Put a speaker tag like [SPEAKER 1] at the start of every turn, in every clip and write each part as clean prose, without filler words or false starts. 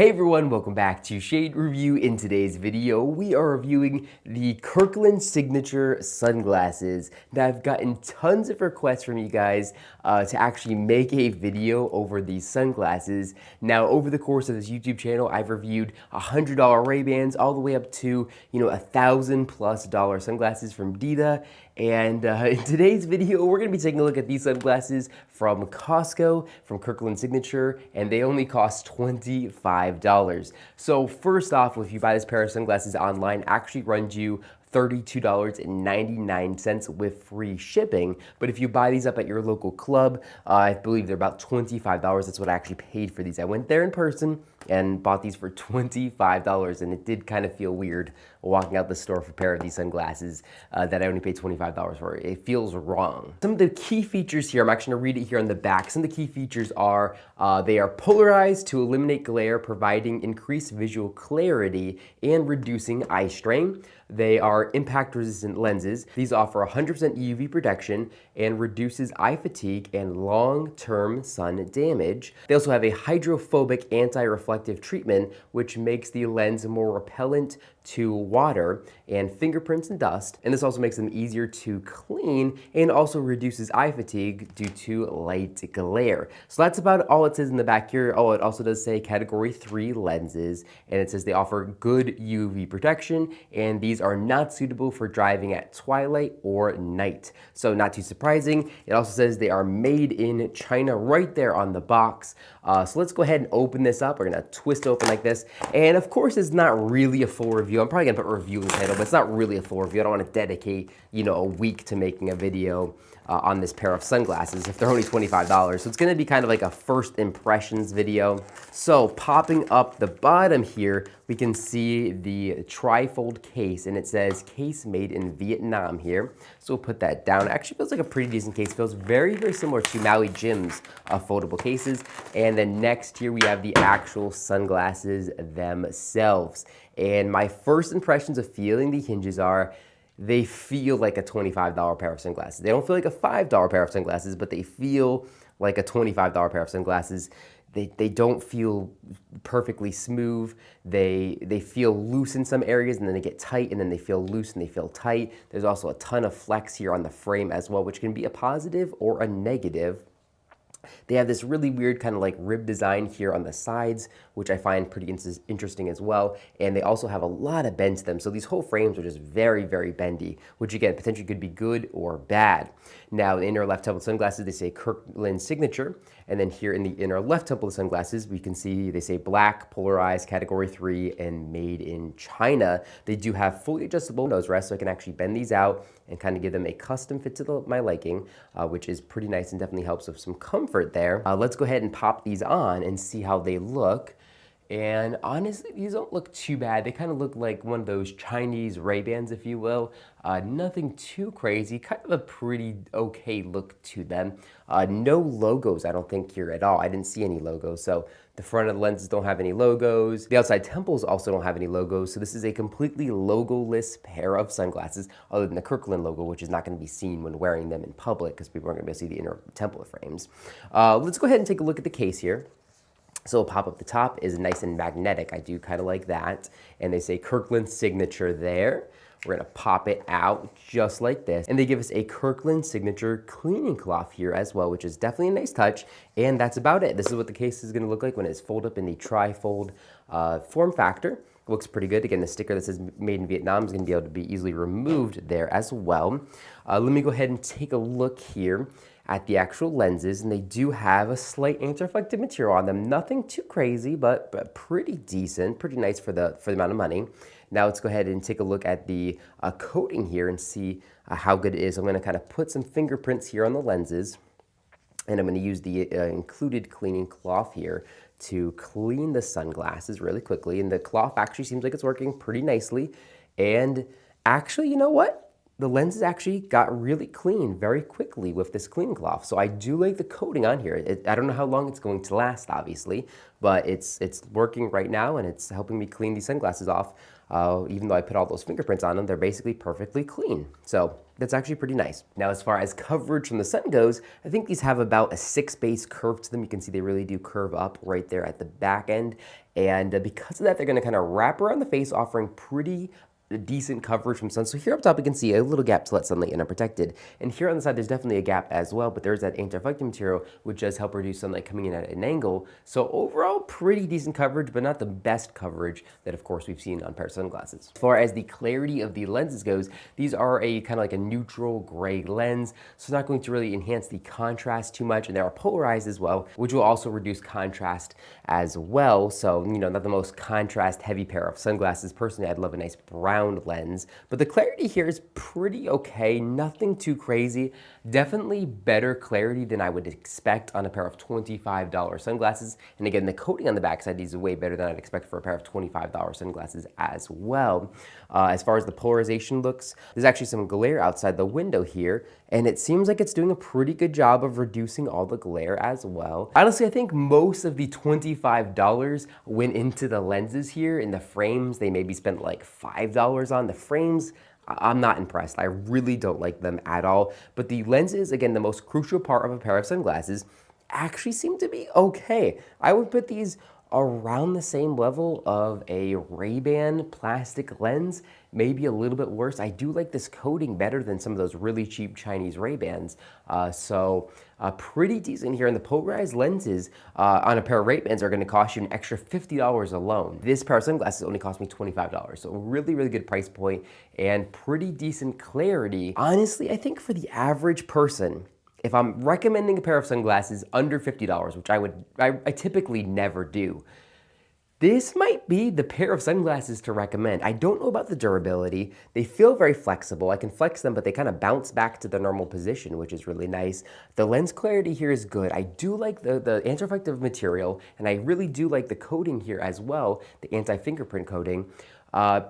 [SPEAKER 1] Hey everyone, welcome back to Shade Review. In today's video, we are reviewing the Kirkland Signature sunglasses. Now, I've gotten tons of requests from you guys to actually make a video over these sunglasses. Now, over the course of this YouTube channel, I've reviewed $100 Ray-Bans all the way up to, $1,000+ sunglasses from Dita. And in today's video, we're going to be taking a look at these sunglasses from Costco, from Kirkland Signature, and they only cost $25. So first off, if you buy this pair of sunglasses online, it actually runs you $32.99 with free shipping. But if you buy these up at your local club, I believe they're about $25. That's what I actually paid for these. I went there in person and bought these for $25, and it did kind of feel weird walking out the store for a pair of these sunglasses that I only paid $25 for. It feels wrong. Some of the key features here, I'm actually gonna read it here on the back. Some of the key features are they are polarized to eliminate glare, providing increased visual clarity and reducing eye strain. They are impact-resistant lenses. These offer 100% UV protection and reduces eye fatigue and long-term sun damage. They also have a hydrophobic anti-reflective treatment, which makes the lens more repellent to water and fingerprints and dust. And this also makes them easier to clean and also reduces eye fatigue due to light glare. So that's about all it says in the back here. Oh, it also does say category 3 lenses, and it says they offer good UV protection, and these are not suitable for driving at twilight or night. So not too surprising. It also says they are made in China right there on the box. So let's go ahead and open this up. We're gonna twist it open like this. And of course, it's not really a full review. I'm probably gonna put review in the title, but it's not really a full review. I don't wanna dedicate, a week to making a video on this pair of sunglasses if they're only $25. So it's gonna be kind of like a first impressions video. So popping up the bottom here, we can see the trifold case, and it says case made in Vietnam here. So we'll put that down. It actually feels like a pretty decent case. It feels very, very similar to Maui Jim's foldable cases. And then next here we have the actual sunglasses themselves. And my first impressions of feeling the hinges are, they feel like a $25 pair of sunglasses. They don't feel like a $5 pair of sunglasses, but they feel like a $25 pair of sunglasses. They don't feel perfectly smooth. They feel loose in some areas, and then they get tight, and then they feel loose and they feel tight. There's also a ton of flex here on the frame as well, which can be a positive or a negative. They have this really weird kind of like rib design here on the sides, which I find pretty interesting as well. And they also have a lot of bend to them. So these whole frames are just very, very bendy, which again, potentially could be good or bad. Now, in the inner left temple of sunglasses, they say Kirkland Signature. And then here in the inner left temple of sunglasses, we can see they say black, polarized, category 3, and made in China. They do have fully adjustable nose rests, so I can actually bend these out and kind of give them a custom fit to my liking, which is pretty nice and definitely helps with some comfort there. Let's go ahead and pop these on and see how they look. And honestly, these don't look too bad. They kind of look like one of those Chinese Ray-Bans, if you will. Nothing too crazy, kind of a pretty okay look to them. No logos, I don't think, here at all. I didn't see any logos. So the front of the lenses don't have any logos. The outside temples also don't have any logos. So this is a completely logo-less pair of sunglasses, other than the Kirkland logo, which is not going to be seen when wearing them in public because people aren't going to be able to see the inner temple frames. Let's go ahead and take a look at the case here. So pop up the top is nice and magnetic. I do kind of like that. And they say Kirkland Signature there. We're gonna pop it out just like this. And they give us a Kirkland Signature cleaning cloth here as well, which is definitely a nice touch. And that's about it. This is what the case is gonna look like when it's folded up in the tri-fold form factor. Looks pretty good. Again, the sticker that says made in Vietnam is gonna be able to be easily removed there as well. Let me go ahead and take a look here at the actual lenses, and they do have a slight anti-reflective material on them. Nothing too crazy, but pretty decent, pretty nice for the amount of money. Now let's go ahead and take a look at the coating here and see how good it is. I'm gonna kind of put some fingerprints here on the lenses, and I'm gonna use the included cleaning cloth here to clean the sunglasses really quickly. And the cloth actually seems like it's working pretty nicely. And actually, you know what? the lenses actually got really clean very quickly with this clean cloth. So I do like the coating on here. I don't know how long it's going to last, obviously, but it's working right now and it's helping me clean these sunglasses off. Even though I put all those fingerprints on them, they're basically perfectly clean. So that's actually pretty nice. Now, as far as coverage from the sun goes, I think these have about a 6 base curve to them. You can see they really do curve up right there at the back end. And because of that, they're gonna kind of wrap around the face, offering pretty decent coverage from sun. So here up top, you can see a little gap to let sunlight in unprotected. And here on the side, there's definitely a gap as well, but there's that anti-reflective material, which does help reduce sunlight coming in at an angle. So overall, pretty decent coverage, but not the best coverage that, of course, we've seen on a pair of sunglasses. As far as the clarity of the lenses goes, these are a kind of like a neutral gray lens, so not going to really enhance the contrast too much. And they are polarized as well, which will also reduce contrast as well. So, you know, not the most contrast heavy pair of sunglasses. Personally, I'd love a nice brown lens, but the clarity here is pretty okay, nothing too crazy. Definitely better clarity than I would expect on a pair of $25 sunglasses. And again, the coating on the backside is way better than I'd expect for a pair of $25 sunglasses as well. As far as the polarization looks, there's actually some glare outside the window here, and it seems like it's doing a pretty good job of reducing all the glare as well. Honestly, I think most of the $25 went into the lenses here. In the frames, they maybe spent like $5 on. The frames, I'm not impressed. I really don't like them at all. But the lenses, again, the most crucial part of a pair of sunglasses, actually seem to be okay. I would put these around the same level of a Ray-Ban plastic lens, maybe a little bit worse. I do like this coating better than some of those really cheap Chinese Ray-Bans. So pretty decent here. And the polarized lenses on a pair of Ray-Bans are gonna cost you an extra $50 alone. This pair of sunglasses only cost me $25. So really, really good price point and pretty decent clarity. Honestly, I think for the average person, if I'm recommending a pair of sunglasses under $50, which I typically never do, this might be the pair of sunglasses to recommend. I don't know about the durability. They feel very flexible. I can flex them, but they kind of bounce back to their normal position, which is really nice. The lens clarity here is good. I do like the anti-reflective material, and I really do like the coating here as well, the anti-fingerprint coating.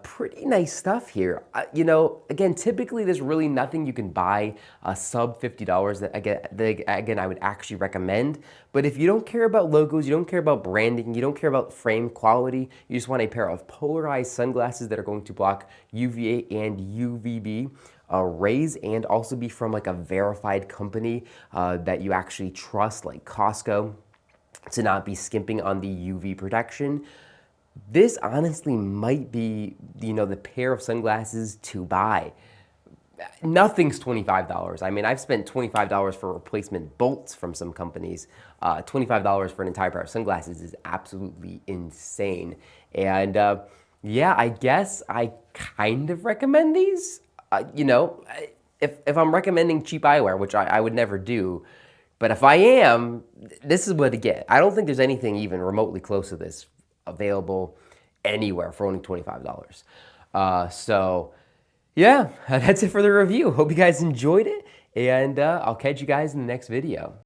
[SPEAKER 1] Pretty nice stuff here. You know, again, typically there's really nothing you can buy sub $50 that again I would actually recommend. But if you don't care about logos, you don't care about branding, you don't care about frame quality, you just want a pair of polarized sunglasses that are going to block UVA and UVB rays and also be from like a verified company that you actually trust, like Costco, to not be skimping on the UV protection. This honestly might be, you know, the pair of sunglasses to buy. Nothing's $25. I mean, I've spent $25 for replacement bolts from some companies. $25 for an entire pair of sunglasses is absolutely insane. And yeah, I guess I kind of recommend these. You know, if I'm recommending cheap eyewear, which I would never do, but if I am, this is what to get. I don't think there's anything even remotely close to this available anywhere for only $25. So yeah, that's it for the review. Hope you guys enjoyed it, and I'll catch you guys in the next video.